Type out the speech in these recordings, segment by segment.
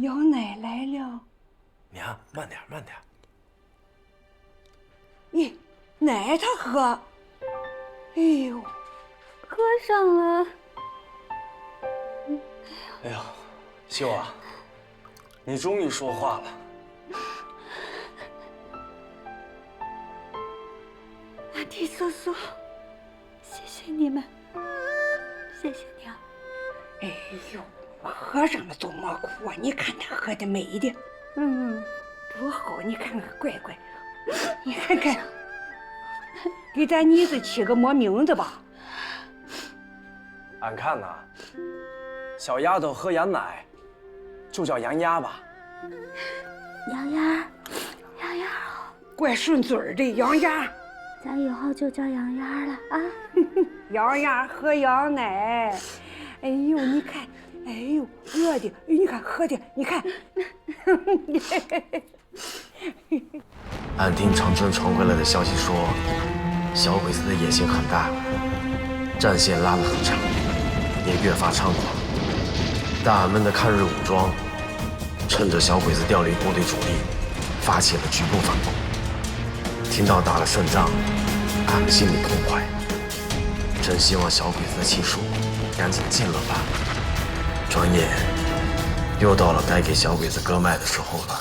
羊奶来了。娘，慢点，慢点。你奶他喝。哎呦，喝上了。哎呦，秀啊，你终于说话了。阿弟叔叔，谢谢你们，谢谢你啊。哎呦，喝上了多么苦啊！你看他喝的美的，多好！你看看，乖乖，你看看，给咱妮子起个么名字吧？俺看呐，小丫头喝羊奶，就叫羊丫吧。羊丫，羊丫好，怪顺嘴儿的羊丫。咱以后就叫羊丫了啊！羊丫喝羊奶，哎呦，你看，哎呦，饿的，你看喝的，你看。俺听长春传回来的消息说，小鬼子的野心很大，战线拉得很长，也越发猖狂。但俺们的抗日武装，趁着小鬼子调离部队主力，发起了局部反攻。听到打了胜仗，俺们心里痛快，真希望小鬼子的气数赶紧尽了吧。转眼又到了该给小鬼子割麦的时候了。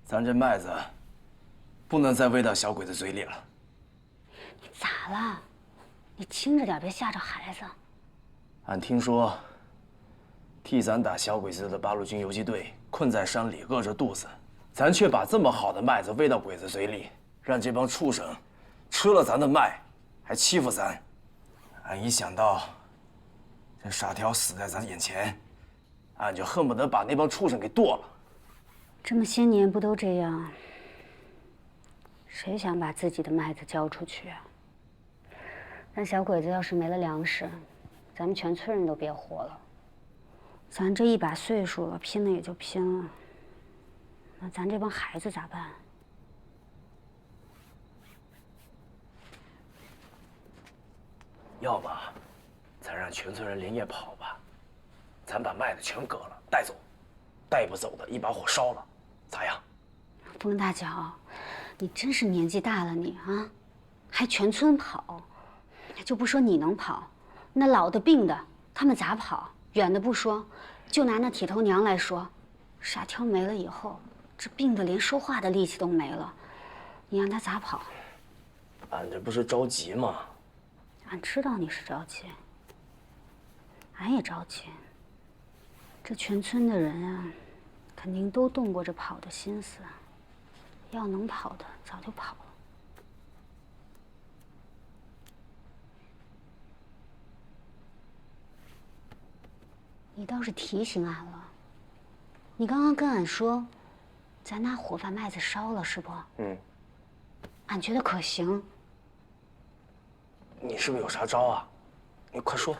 咱这麦子不能再喂到小鬼子嘴里了。你咋了？你轻着点，别吓着孩子。俺听说，替咱打小鬼子的八路军游击队困在山里，饿着肚子，咱却把这么好的麦子喂到鬼子嘴里，让这帮畜生吃了咱的麦，还欺负咱。俺一想到这傻条死在咱眼前，俺就恨不得把那帮畜生给剁了。这么些年不都这样？谁想把自己的麦子交出去啊？那小鬼子要是没了粮食，咱们全村人都别活了。咱这一把岁数了，拼了也就拼了。那咱这帮孩子咋办？要么咱让全村人连夜跑吧，咱把麦子全割了带走，带不走的一把火烧了，咋样？风大脚，你真是年纪大了你啊，还全村跑，就不说你能跑，那老的病的他们咋跑？远的不说，就拿那铁头娘来说，傻条没了以后，这病的连说话的力气都没了，你让他咋跑？俺这不是着急吗？俺知道你是着急，俺也着急。这全村的人啊，肯定都动过这跑的心思。要能跑的早就跑了。你倒是提醒俺了。你刚刚跟俺说，咱拿火把麦子烧了，是不？俺觉得可行。你是不是有啥招啊？你快说。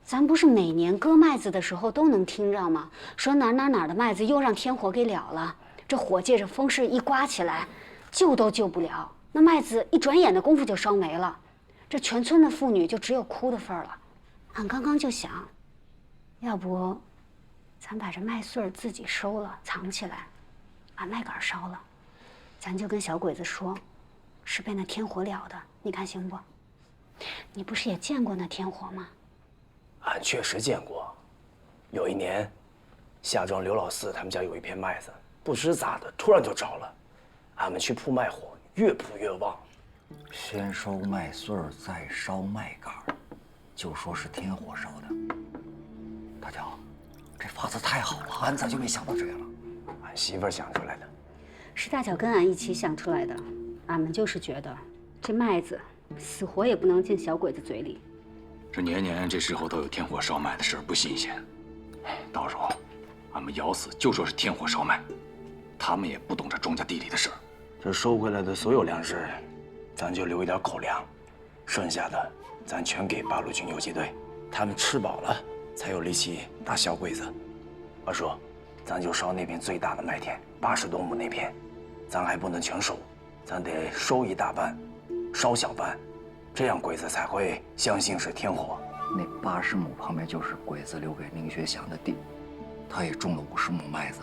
咱不是每年割麦子的时候都能听着吗？说哪儿的麦子又让天火给燎了，这火借着风势一刮起来，救都救不了，那麦子一转眼的功夫就烧没了，这全村的妇女就只有哭的份儿了。俺刚刚就想，要不，咱把这麦穗儿自己收了藏起来，把麦秆烧了，咱就跟小鬼子说，是被那天火燎的，你看行不？你不是也见过那天火吗？俺确实见过，有一年，夏庄刘老四他们家有一片麦子，不知咋的突然就着了，俺们去扑麦火，越扑越旺。先烧麦穗儿，再烧麦秆儿，就说是天火烧的。大脚，这法子太好了，俺咋就没想到这个了？俺媳妇儿想出来的。是大脚跟俺一起想出来的，俺们就是觉得，这麦子死活也不能进小鬼子嘴里。这年年这时候都有天火烧麦的事儿，不新鲜。到时候，俺们咬死就说是天火烧麦，他们也不懂这庄稼地里的事儿。这收回来的所有粮食，咱就留一点口粮，剩下的咱全给八路军游击队，他们吃饱了才有力气打小鬼子。二叔，咱就烧那片最大的麦田，80多亩那片，咱还不能全收，咱得收一大半，烧小半。这样鬼子才会相信是天火，那80亩旁边就是鬼子留给宁学祥的地，他也种了50亩麦子，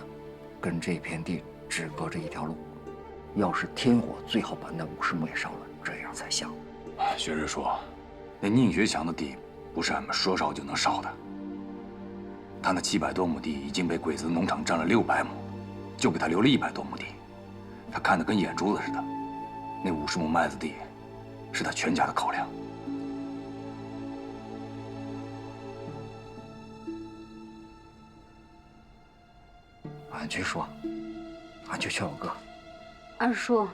跟这片地只隔着一条路。要是天火，最好把那50亩也烧了，这样才像。薛日说，那宁学祥的地不是俺们说烧就能烧的。他那700多亩地已经被鬼子农场占了600亩，就给他留了100多亩地，他看得跟眼珠子似的。那50亩麦子地，是他全家的口粮。俺去说，俺去劝我哥。二叔，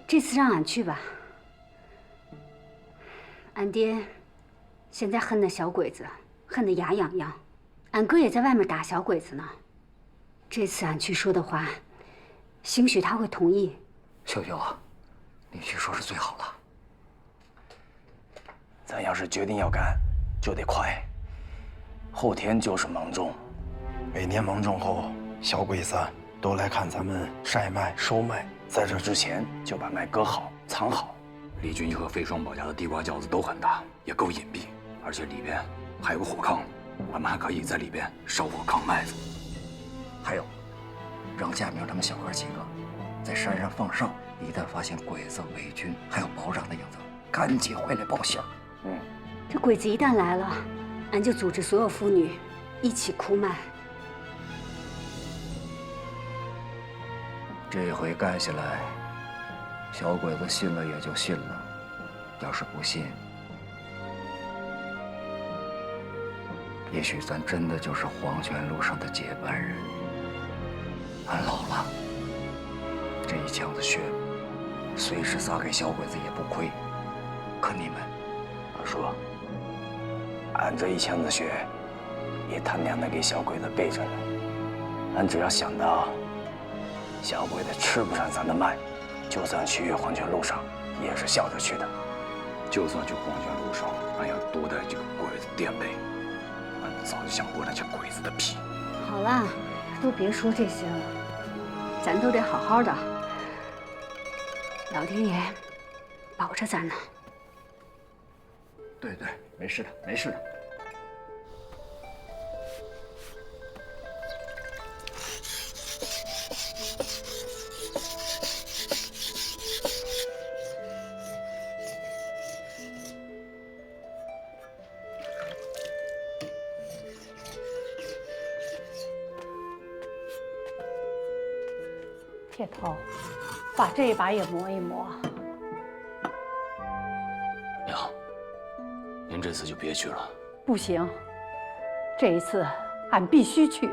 这次让俺去吧。俺爹现在恨那小鬼子，恨得牙痒痒。俺哥也在外面打小鬼子呢。这次俺去说的话，兴许他会同意。秀秀啊，你去说是最好了。咱要是决定要干，就得快。后天就是芒种，每年芒种后，小鬼子都来看咱们晒麦、收麦。在这之前就把麦割好、藏好。李俊一和费双宝家的地瓜窖子都很大，也够隐蔽，而且里边还有个火炕，俺们还可以在里边烧火炕麦子。还有，让佳明他们小哥几个在山上放哨，一旦发现鬼子、伪军还有保长的影子，赶紧回来报信儿。这鬼子一旦来了，俺就组织所有妇女一起哭麦。这回干下来，小鬼子信了也就信了，要是不信，也许咱真的就是黄泉路上的接班人。俺老了，这一腔子血，随时撒给小鬼子也不亏。可你们，二叔，俺这一腔子血，也他娘的给小鬼子备着呢。俺只要想到小鬼子吃不上咱的麦，就算去黄泉路上也是笑着去的。就算去黄泉路上，俺要多带几个鬼子垫背，俺早就想剥那些鬼子的皮。好了，都别说这些了，咱都得好好的。老天爷保着咱呢。对对，没事的，没事的。铁头，把这一把也磨一磨。娘，您这次就别去了。不行，这一次俺必须去。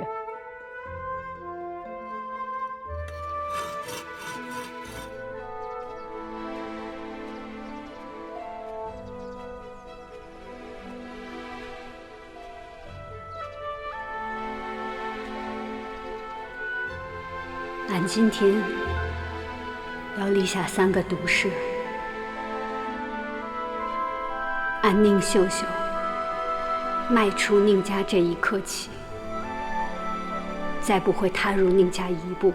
俺今天要立下3个毒誓。按宁秀秀迈出宁家这一刻起，再不会踏入宁家一步。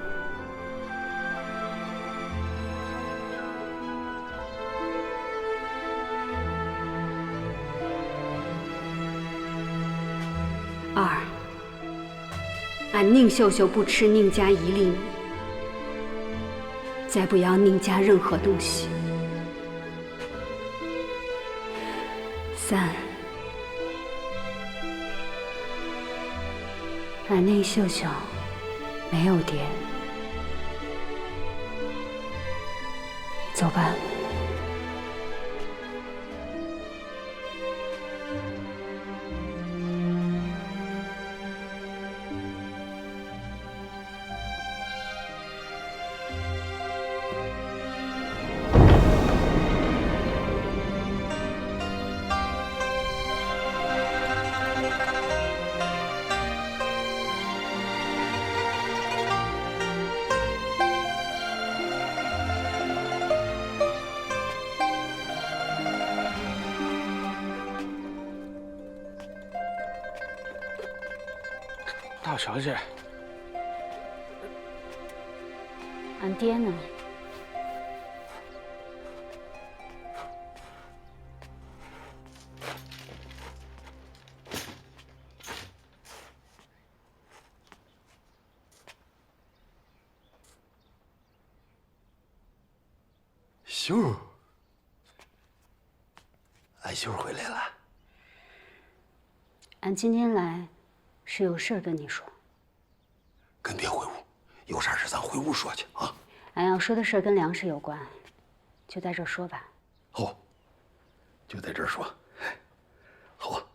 2，俺宁秀秀不吃宁家1粒米，再不要宁家任何东西。3，俺宁秀秀没有爹。走吧。大小姐，俺爹呢？秀，俺秀回来了。俺今天来，是有事儿跟你说。跟爹回屋，有啥事咱回屋说去啊。俺要说的事儿跟粮食有关，就在这儿说吧。好，就在这儿说。好啊。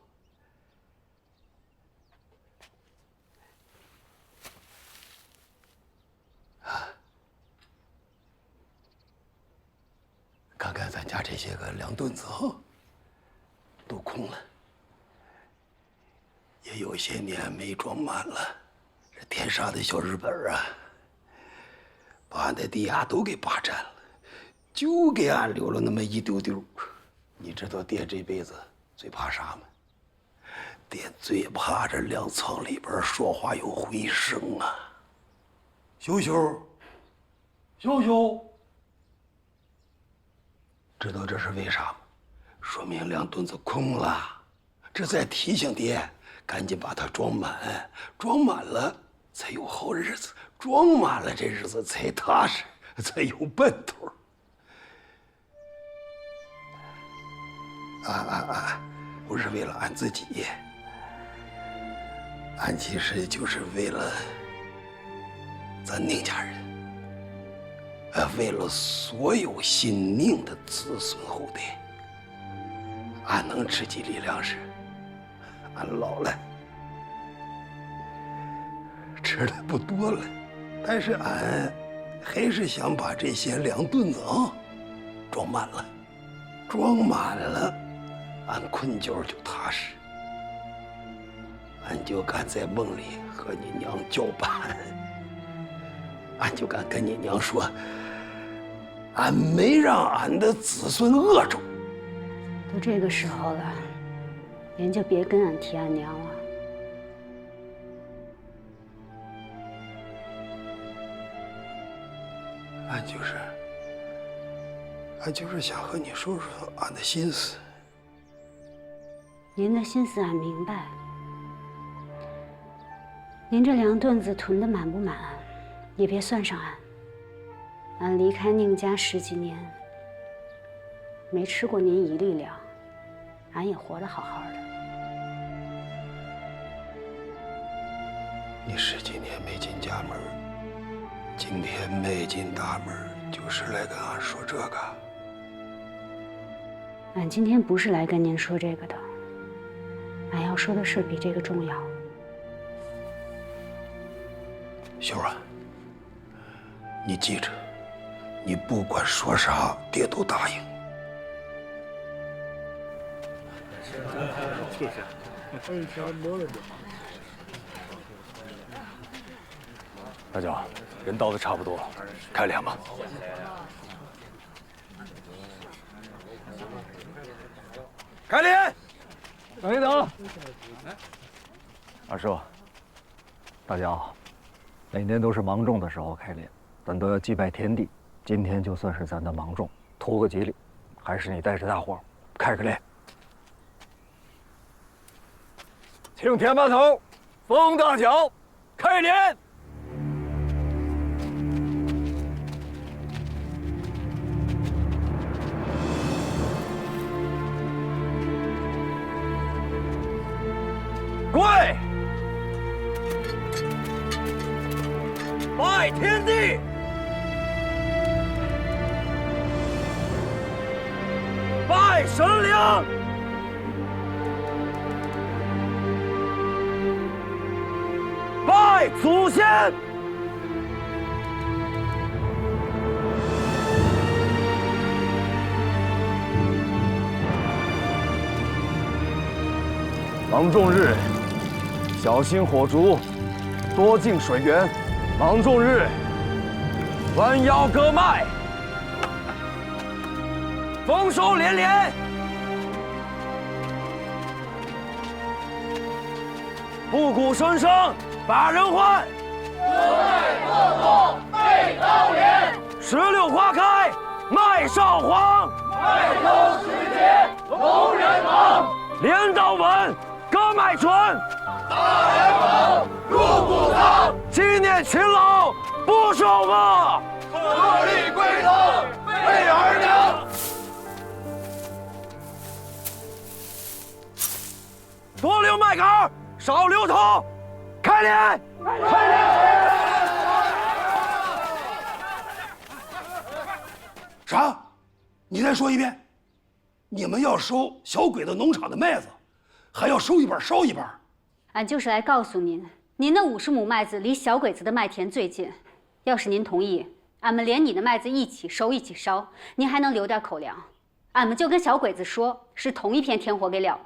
看看咱家这些个粮墩子啊，都空了，也有些年没装满了。这天杀的小日本啊，把俺的地啊都给霸占了，就给俺留了那么一丢丢。你知道爹这辈子最怕啥吗？爹最怕这粮仓里边说话有回声啊。秀秀，秀秀。知道这是为啥吗？说明粮墩子空了，这在提醒爹赶紧把它装满，装满了才有好日子，装满了这日子才踏实，才有奔头。俺不是为了俺自己，俺其实就是为了咱宁家人。为了所有姓宁的子孙后代，俺能吃几粒粮食，俺老了，吃的不多了，但是俺还是想把这些粮墩子啊装满了，装满了，俺困觉就踏实，俺就敢在梦里和你娘叫板，俺就敢跟你娘说。俺没让俺的子孙饿着。都这个时候了，您就别跟俺提俺娘了。俺就是想和你说说俺的心思。您的心思俺明白。您这粮墩子囤得满不满，也别算上俺。俺离开宁家10几年，没吃过您一粒粮，俺也活得好好的。你10几年没进家门，今天迈进大门，就是来跟俺说这个。俺今天不是来跟您说这个的，俺要说的事比这个重要。秀啊，你记着。你不管说啥，爹都答应。大脚，人到的差不多了，开粮吧。开镰！等一等。二叔，大家好。每年都是芒种的时候开镰。咱都要祭拜天地，今天就算是咱的芒种，图个吉利，还是你带着大伙开个镰。请田把头，封大脚，开镰。跪，拜天地。拜神灵，拜祖先，芒种日，小心火烛，多进水源。芒种日，弯腰割麦。丰收连连，布谷声声把人欢。四代过后备高连，16花开麦少黄。麦秋时节同人忙，镰刀稳，割麦准。大梁好，入谷仓。纪念勤劳不守饿，特立归头。为儿娘。多留麦秆，少留头，开镰！开镰！啥？你再说一遍。你们要收小鬼子农场的麦子，还要收一半烧一半。俺就是来告诉您，您的50亩麦子离小鬼子的麦田最近，要是您同意，俺们连你的麦子一起收一起烧，您还能留点口粮。俺们就跟小鬼子说，是同一片天火给了。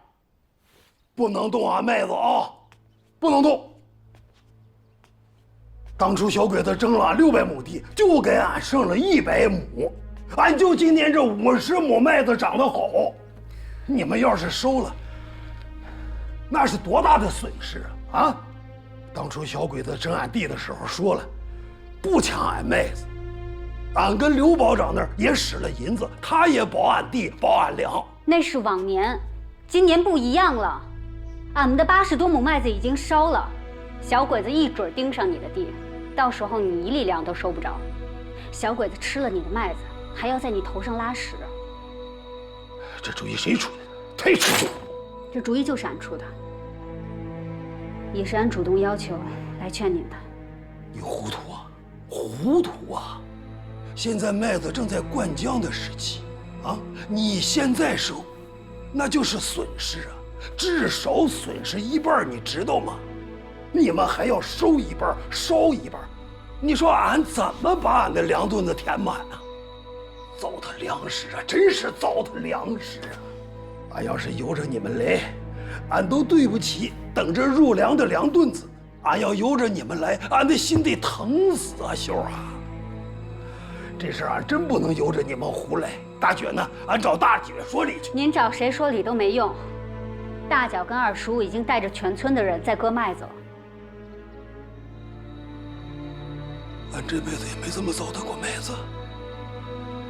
不能动俺麦子啊！不能动！当初小鬼子征了俺600亩地，就给俺剩了100亩，俺就今年这50亩麦子长得好，你们要是收了，那是多大的损失啊！啊！当初小鬼子征俺地的时候说了，不抢俺麦子，俺跟刘保长那儿也使了银子，他也保俺地，保俺粮。那是往年，今年不一样了。俺们的80多亩麦子已经烧了，小鬼子一准盯上你的地，到时候你1粒粮都收不着。小鬼子吃了你的麦子，还要在你头上拉屎。这主意谁出的？忒吃力。这主意就是俺出的，也是俺主动要求来劝您的。你糊涂啊，糊涂啊！现在麦子正在灌浆的时期，啊，你现在收，那就是损失啊，至少损失1半，你知道吗？你们还要收一半，烧一半，你说俺怎么把俺的粮墩子填满呢？糟蹋粮食啊，真是糟蹋粮食啊！俺要是由着你们来，俺都对不起等着入粮的粮墩子。俺要由着你们来，俺的心得疼死啊，秀啊！这事俺真不能由着你们胡来。大觉呢，俺找大姐说理去。您找谁说理都没用。大脚跟二叔已经带着全村的人在割麦子了。俺这辈子也没这么糟蹋过麦子。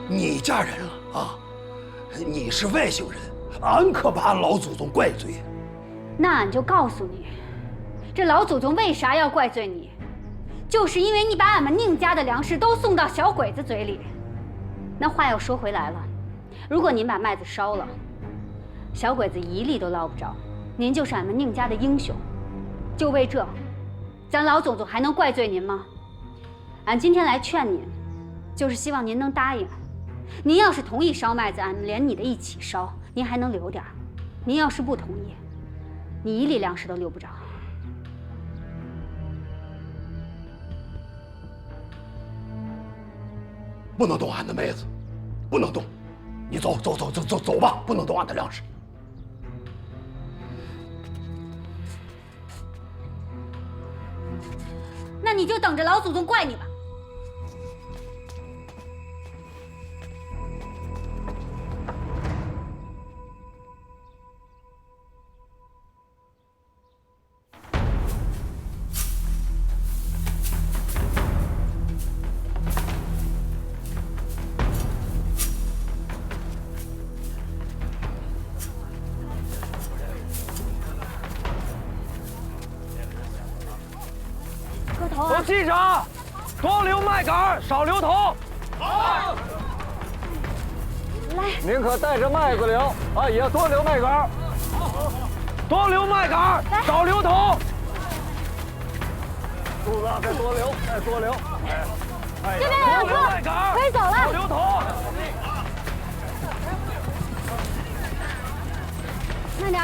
你嫁人了啊？你是外姓人，俺可把俺老祖宗怪罪。那俺就告诉你，这老祖宗为啥要怪罪你？就是因为你把俺们宁家的粮食都送到小鬼子嘴里。那话又说回来了，如果您把麦子烧了，小鬼子1粒都捞不着，您就是俺们宁家的英雄。就为这，咱老祖宗还能怪罪您吗？俺今天来劝您，就是希望您能答应。您要是同意烧麦子，俺们连你的一起烧，您还能留点；您要是不同意，你1粒粮食都留不着。不能动俺的麦子，不能动！你走吧，不能动俺的粮食。那你就等着老祖宗怪你吧。都记着，多留麦秆，少留头。好。来，您可带着麦子留啊，也多留麦秆。多留麦秆，少留头。肚子再多留，再多留。这边有车，可以走了。少留头。慢点。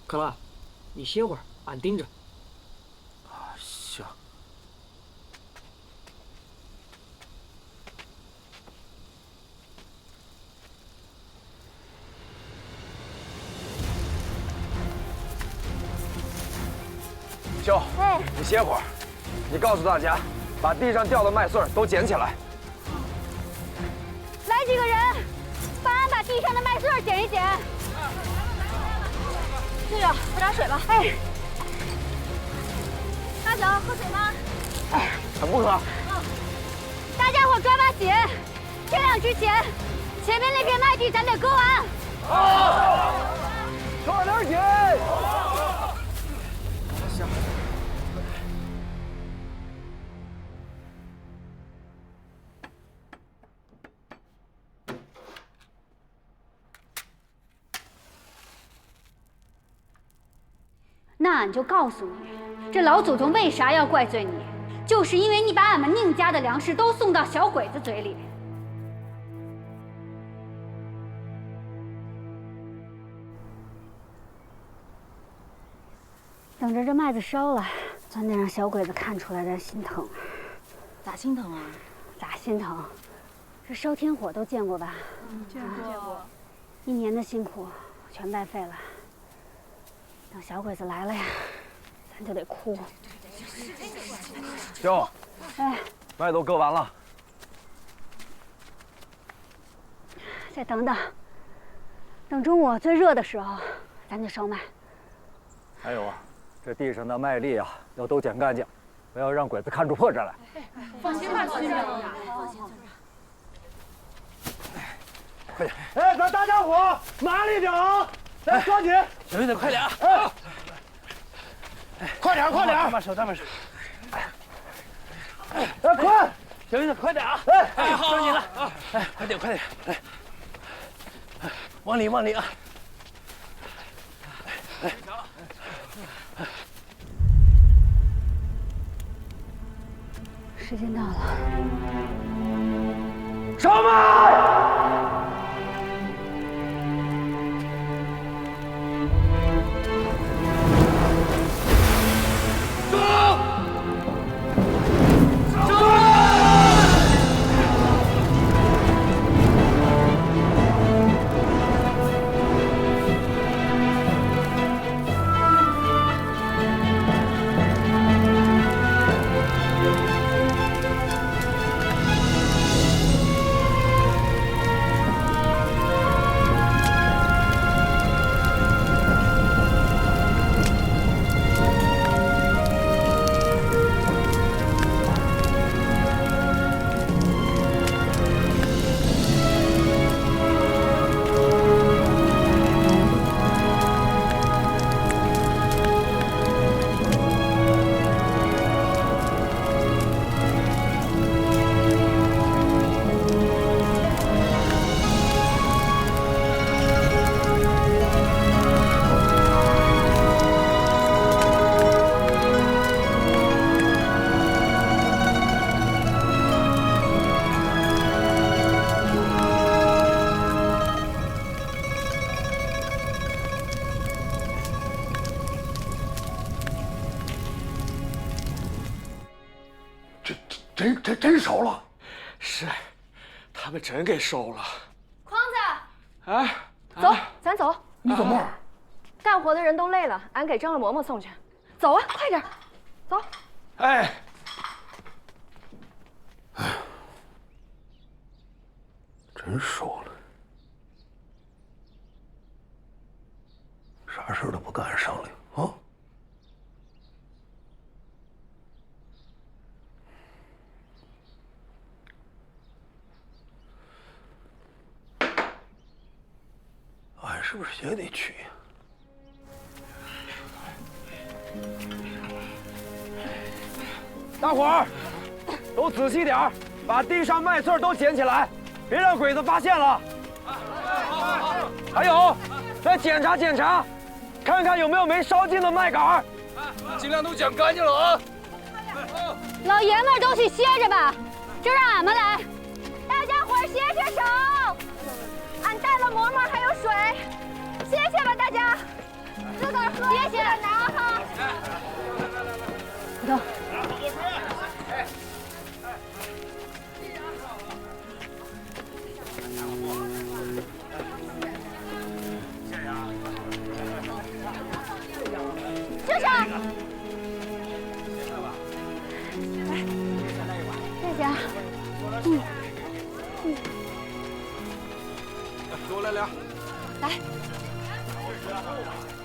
可乐，你歇会儿，俺盯着。行。秀，你歇会儿，你告诉大家，把地上掉的麦穗都捡起来。来几个人，帮俺把地上的麦穗捡一捡。舅舅，喝点水吧。哎，大脚喝水吗？哎，很不渴。大家伙抓把紧，天亮之前，前面那片麦地咱得割完。抓点紧！行。那俺就告诉你，这老祖宗为啥要怪罪你，就是因为你把俺们宁家的粮食都送到小鬼子嘴里。等着这麦子烧了，咱得让小鬼子看出来咱心疼。咋心疼啊？咋心疼？这烧天火都见过吧？见过。1年的辛苦全白费了。等小鬼子来了呀，咱就得哭。行，哎，麦都割完了，再等等，等中午最热的时候，咱就烧麦。还有啊，这地上的麦粒啊，要都捡干净，不要让鬼子看出破绽来。放心吧，村长。放心，村长。快点！哎，咱大家伙麻利点啊！来，抓紧！小云得快点啊！快点，快点！慢慢手，慢慢手。哎，快！小云得快点啊！哎，抓紧了啊！哎，快点，快点！来，往里，往里啊！来，时间到了，烧麦！真烧了，是，他们真给烧了。筐子，哎，走，咱走。你怎么？干活的人都累了，俺给张了嬷嬷送去。走啊，快点，走。哎，真烧了，啥事都不干商量啊！俺是不是也得去呀？大伙儿都仔细点儿，把地上麦穗都捡起来，别让鬼子发现了。还有，再检查检查，看看有没有没烧尽的麦秆，尽量都捡干净了啊！老爷们儿都去歇着吧，就让俺们来。大家伙儿歇歇手，俺带了馍馍还有水，歇歇吧，大家，自个儿喝，别歇着拿哈。走。就上。谢谢啊。给我来俩。来。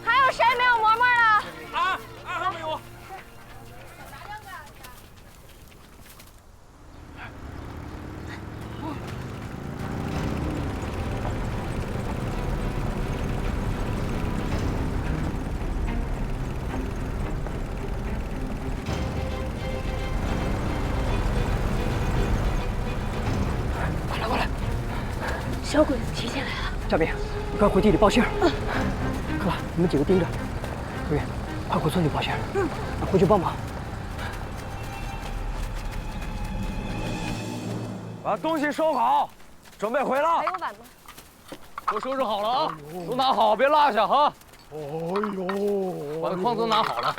还有谁没有馍馍了？二号没有。小鬼子提前来了。夏冰，你快回地里报信儿。克拉，你们几个盯着。小雨，快回村里报信儿。回去帮忙。把东西收好，准备回了。还有碗吗？都收拾好了啊，都拿好，别落下哈。哎呦，把筐子拿好了。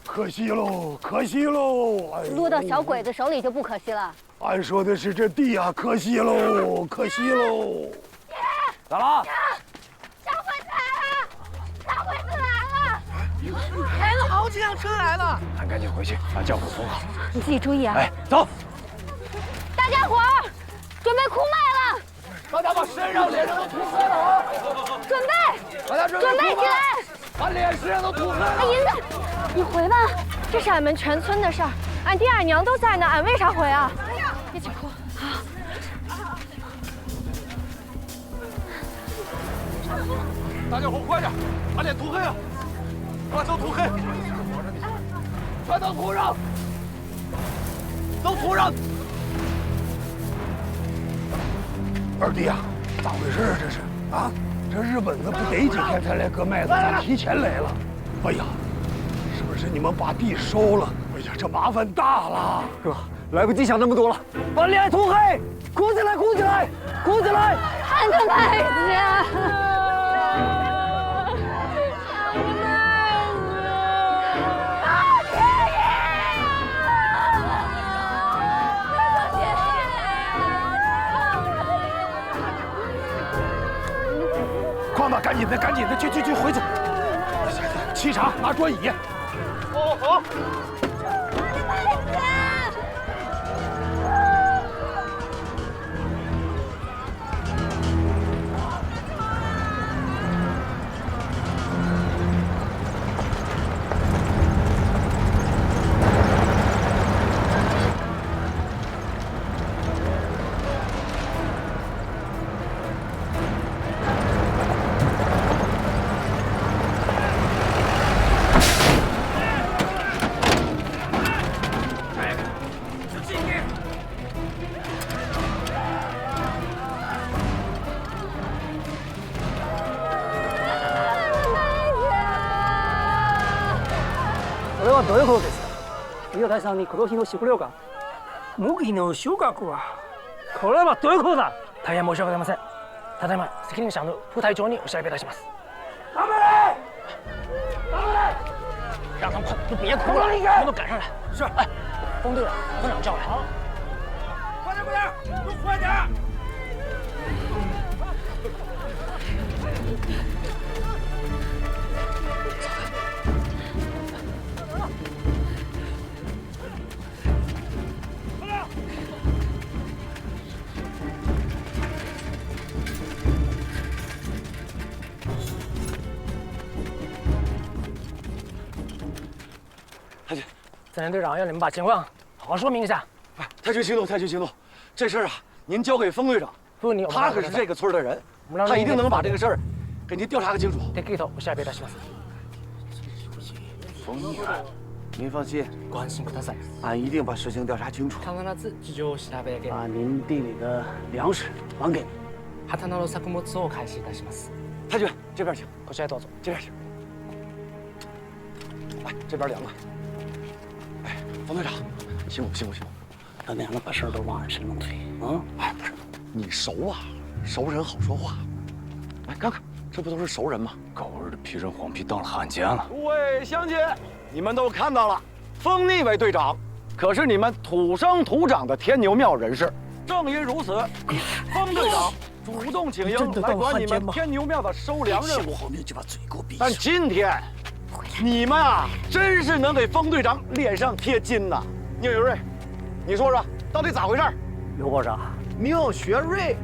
可惜喽，可惜喽！哎，落到小鬼子手里就不可惜了。俺说的是这地呀，可惜喽，可惜喽！咋了？小鬼子来了！小鬼子来了！开了好几辆车来了。俺赶紧回去把轿夫封好。你自己注意啊！哎，走！大家伙儿，准备哭麦了！大家把身上、脸上都涂黑了啊！准备！大家准备起来！把脸、身上都涂黑了。银子，你回吧。这是俺们全村的事儿，俺爹俺娘都在呢，俺为啥回啊？一起哭。好。大家伙快点，把脸涂黑啊！把都涂黑，全都涂上，都涂上。二弟呀，咋回事啊？这是啊？这日本子不得几天才来割麦子，咋提前来了？哎呀，是不是你们把地收了？哎呀，这麻烦大了。哥，来不及想那么多了，把脸涂黑，哭起来，哭起来，哭起来！俺的麦子呀！哐子，赶紧的，赶紧的，去回去！沏茶，拿转椅。哦，好。これはどういうことですか。伊予大さんに黒日の食料か木日の収穫はこれはどういうことだ。大変申し訳ございません。ただいま責任者の副隊長にお調べいたします。頑張れ！頑張れ！让他们快，都别哭了，全都赶上来。是，哎，风队长、团长叫来。好，快点，都快点！太君，曾连队长要你们把情况好好说明一下。太君息怒，太君息怒，这事儿啊，您交给封队长，他可是这个村的人，他一定能把这个事儿给您调查个清楚。封议员，您放心，俺一定把事情调查清楚。把您地里的粮食还给你。太君，这边请，どうぞ。这边请。来，这边凉了。哎，封队长，辛苦。他娘的把事儿都往俺身上推啊！哎，不是，你熟啊，熟人好说话。来看看，这不都是熟人吗？狗日的披着黄皮当了汉奸了！诸位乡亲，你们都看到了，封逆伟队长可是你们土生土长的天牛庙人士。正因如此，封队长主动请缨来管你们天牛庙的收粮任务。但今天，你们啊，真是能给封队长脸上贴金呐！宁有瑞，你说说，到底咋回事？刘国长，宁学瑞，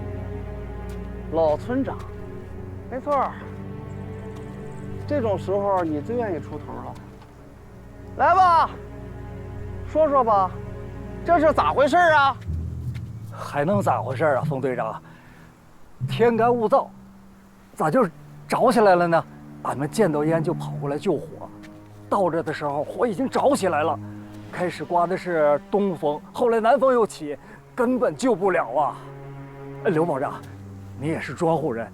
老村长，没错。这种时候你最愿意出头了。来吧，说说吧，这是咋回事啊？还能咋回事啊，封队长？天干物燥，咋就着起来了呢？俺们见到烟就跑过来救火，到这的时候火已经着起来了。开始刮的是东风，后来南风又起，根本救不了啊！刘保长，你也是庄户人，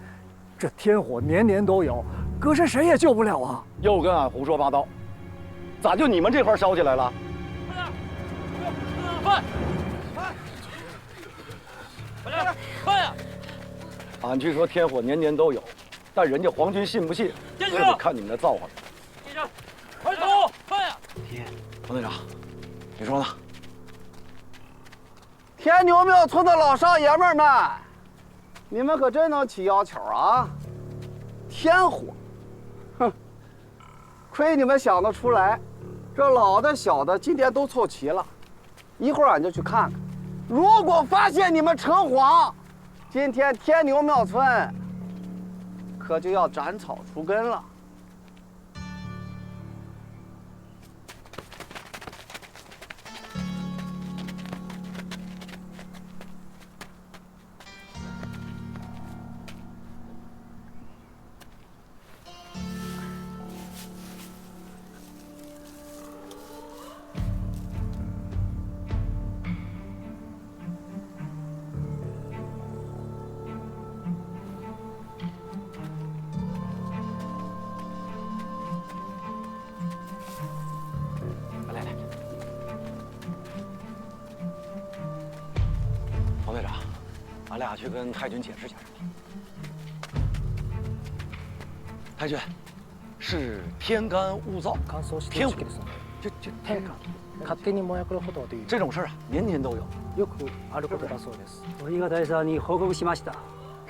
这天火年年都有，搁谁谁也救不了啊！又跟俺胡说八道，咋就你们这块烧起来了？快！快呀！俺据说天火年年都有，但人家皇军信不信，这得看你们的造化了。快走！快呀！王队长，你说呢？天牛庙村的老少爷们们，你们可真能起要求啊！天火，哼，亏你们想得出来，这老的小的今天都凑齐了，一会儿俺就去看看。如果发现你们扯谎，今天天牛庙村可就要斩草除根了。俺俩去跟太君解释解释。太君，是天干物燥，天火，就天干。勝手に燃やるほどという这种事啊，年年都有。よくあることだそうです。俺が大佐に報告しました。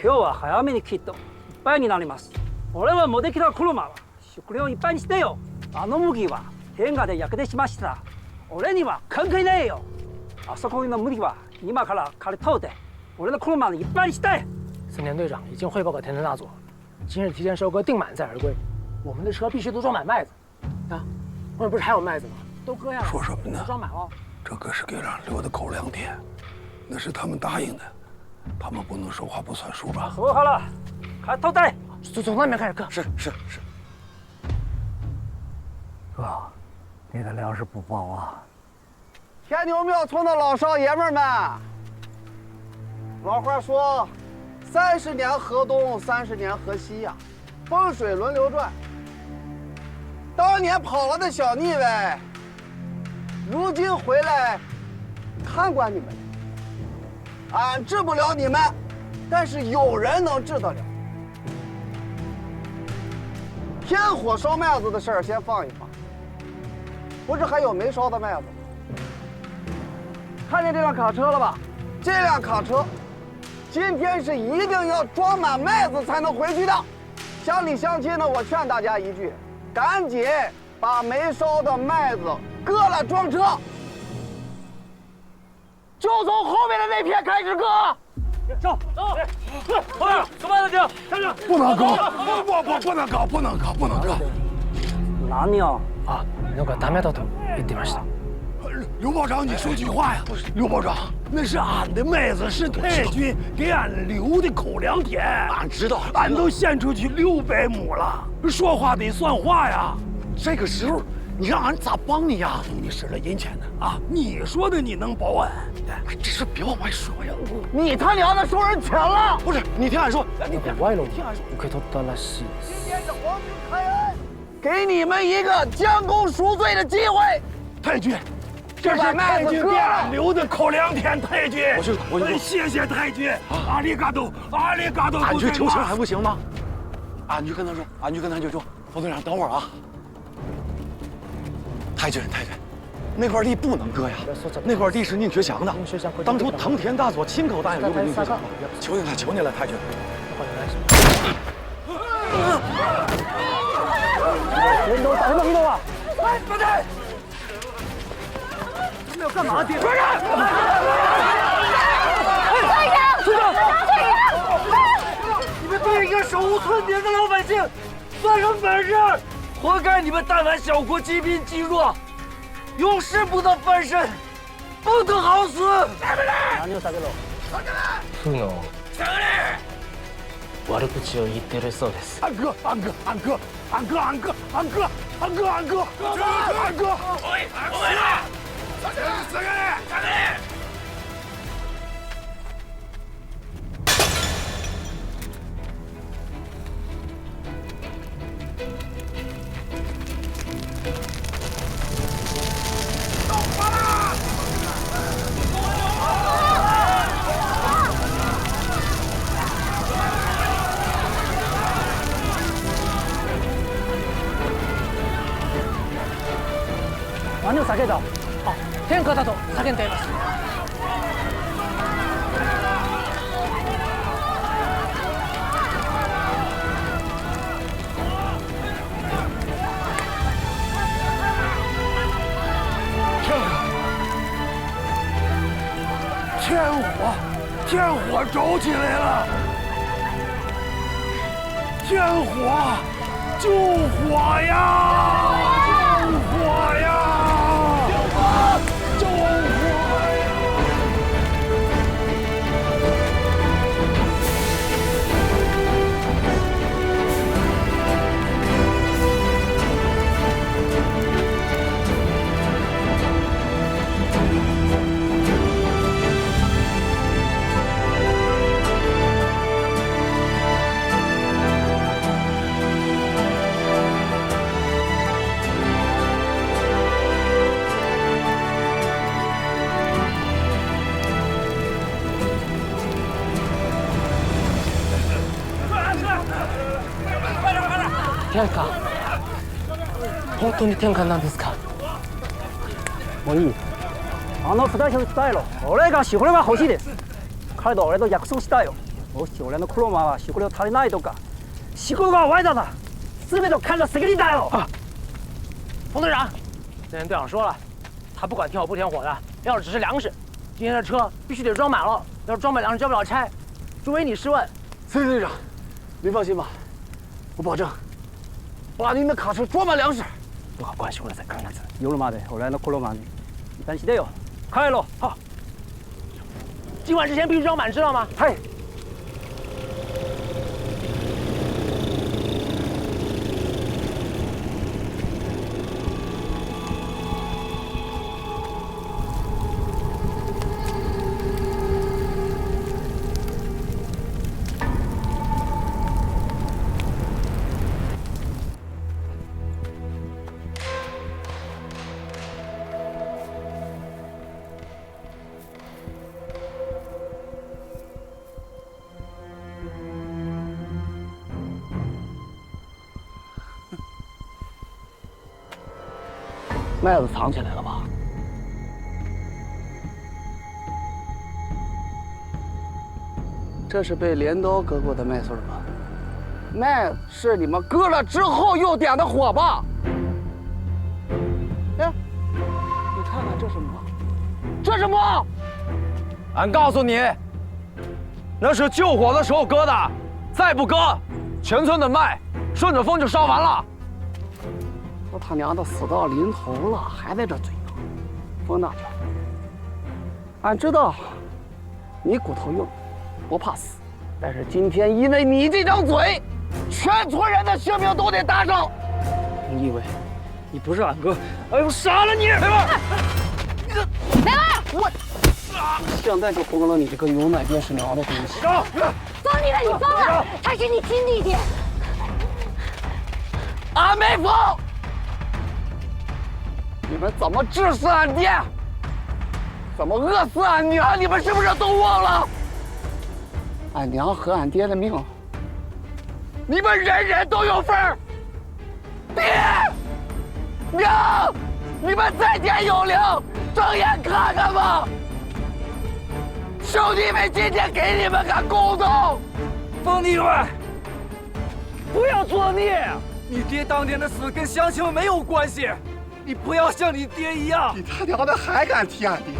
今日は早めにきっといっぱいになります。俺は持ってきた車は食料いっぱいにしてよ。あの麦は天下で焼けてしました。俺には関係ないよ。あそこの麦は今から刈り取って。我的空满一半是带。森田队长已经汇报给田村大佐，今日提前收割定满载而归。我们的车必须都装满麦子。啊，外面不是还有麦子吗？都割下来。说什么呢？装满了。这可是给俺留的口粮田，那是他们答应的，他们不能说话不算数吧？说好了，还偷带。从那边开始割。是。哥，你的粮食不报啊！天牛庙村的老少爷们们。老话说，30年河东，30年河西呀，风水轮流转。当年跑了的小腻歪，如今回来看管你们。俺治不了你们，但是有人能治得了。天火烧麦子的事儿先放一放，不是还有没烧的麦子吗？看见这辆卡车了吧？这辆卡车。今天是一定要装满麦子才能回去的。乡里乡亲呢，我劝大家一句，赶紧把没烧的麦子割了装车，就从后面的那片开始割。走，后面什么的停，站住！不能割，不能割。何よ？啊，那个ダメだと言ってました。刘保长，你说句话呀！刘保长，那是俺的麦子，是太君给俺留的口粮田。俺知道，俺都献出去600亩了。说话得算话呀！这个时候，你让俺咋帮你呀？你使了银钱呢啊！你说的你能保俺？这事别往外说呀！你他娘的收人钱了！不是，你听俺说，你歪了，受け取ったらしい。今天是皇军开恩，给你们一个将功赎罪的机会。太君。这是太君给俺留的口粮田，太君，我谢谢太君，阿里嘎多，阿里嘎多。俺去求情还不行吗？俺去跟他说，冯队长，等会儿啊。太君，那块地不能割呀，那块地是宁学祥的，当初藤田大佐亲口答应留给宁学祥的。求你了，太君。人都打什么运动啊？慢点！你们要干嘛？别！快点！村长！你们对一个手无寸铁的老百姓算什么本事？活该你们但凡小国积贫积弱，永世不得翻身，不得好死！何を下げろ。ふの悪口を言ってるそうです。安哥！下げれ！下げた。あ、天下だと叫んでいます。天火着起来了！天火，救火呀！救火呀！救火！救火呀！天下、本当に天下なんですか？もういい。あの二人に伝えろ。俺がシュコレが欲しいです。彼と俺と約束したよ。もし俺の黒馬はシュコレを足りないとか、シュコレが歪的，全て都看着责任大哟。冯队长，那人队长说了，他不管添火不添火的，要是只是粮食，今天的车必须得装满了。要是装满粮食交不了差，诸位你试问。崔队长，您放心吧，我保证把您的卡车装满粮食。不好关系，我再看看。夜まで俺の黒馬に一旦してよ。帰ろう。好。今晚之前必须装满，知道吗？はい。麦子藏起来了吧？这是被镰刀割过的麦穗吧？麦是你们割了之后又点的火吧？哎，你看看这是么？这是么？俺告诉你，那是救火的时候割的，再不割，全村的麦顺着风就烧完了。我他娘的死到临头了，还在这嘴硬。冯大脚，俺知道你骨头硬，不怕死，但是今天因为你这张嘴，全村人的性命都得搭上。你以为你不是俺哥，哎呦，杀了你！梅文，我现在就崩了你这个有奶便是娘的东西！疯你了，你疯了！他是你亲弟弟。俺没疯。你们怎么治死俺爹？怎么饿死俺娘？你们是不是都忘了？俺娘和俺爹的命，你们人人都有份儿。爹娘，你们在天有灵，睁眼看看吧！兄弟们今天给你们个公道。冯弟们，不要作孽！你爹当年的死跟乡亲们没有关系。你不要像你爹一样！你他娘的还敢提俺爹？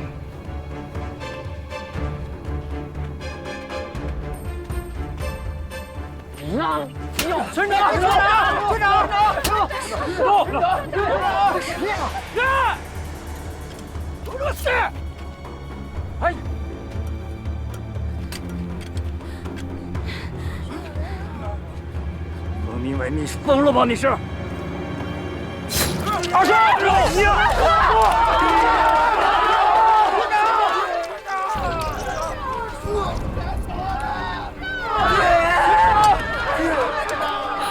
让村长，村长，村长，走，让，有这事！哎，何明伟，你疯了吧？你是？二叔，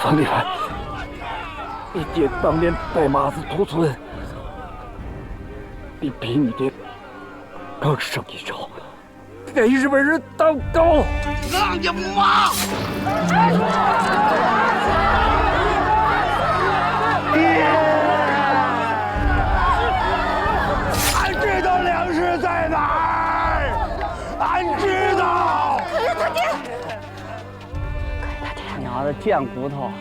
冯立凡，你爹当年带马子屠村，你比你爹更胜一筹，给日本人当狗！让你妈！爹！俺知道。可是他爹，娘的，见骨头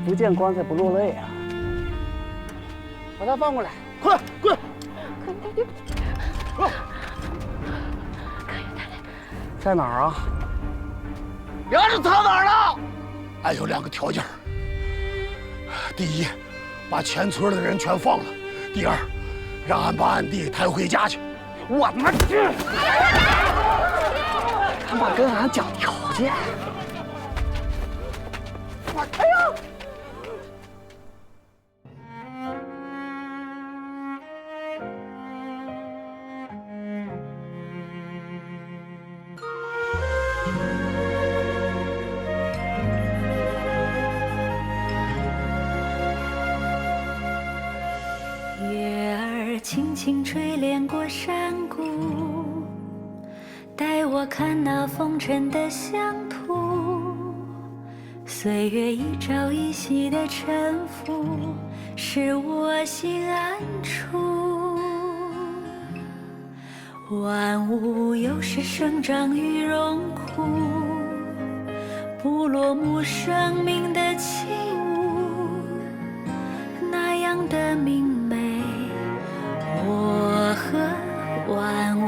不见棺材不落泪啊！把他放过来，快滚！可是他爹，在哪儿啊？粮食藏哪儿了？俺有2个条件：第一，把全村的人全放了；第二，让俺把俺弟抬回家去。我他妈去！他妈跟俺讲条件。哎呦！月儿轻轻吹帘过山谷，带我看那风尘的乡土。岁月一朝一夕的沉浮，使我心安处。万物有时生长于荣枯，不落幕生命的起舞，那样的明媚，我和万物。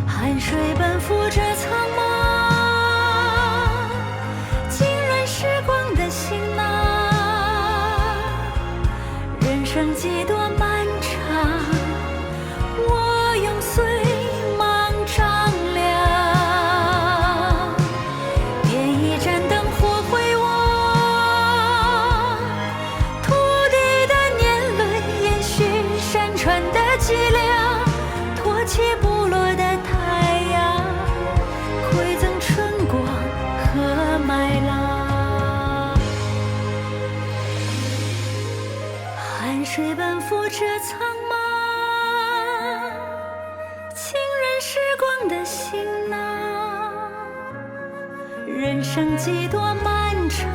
汗水奔赴这苍茫，浸润时光的行囊。人生几多漫长，我用岁芒丈量。点一盏灯火回望，土地的年轮延续山川的脊梁，托起部落的太阳，馈赠春光和麦浪。汗水奔赴这苍茫，浸润时光的行囊。人生几多漫长，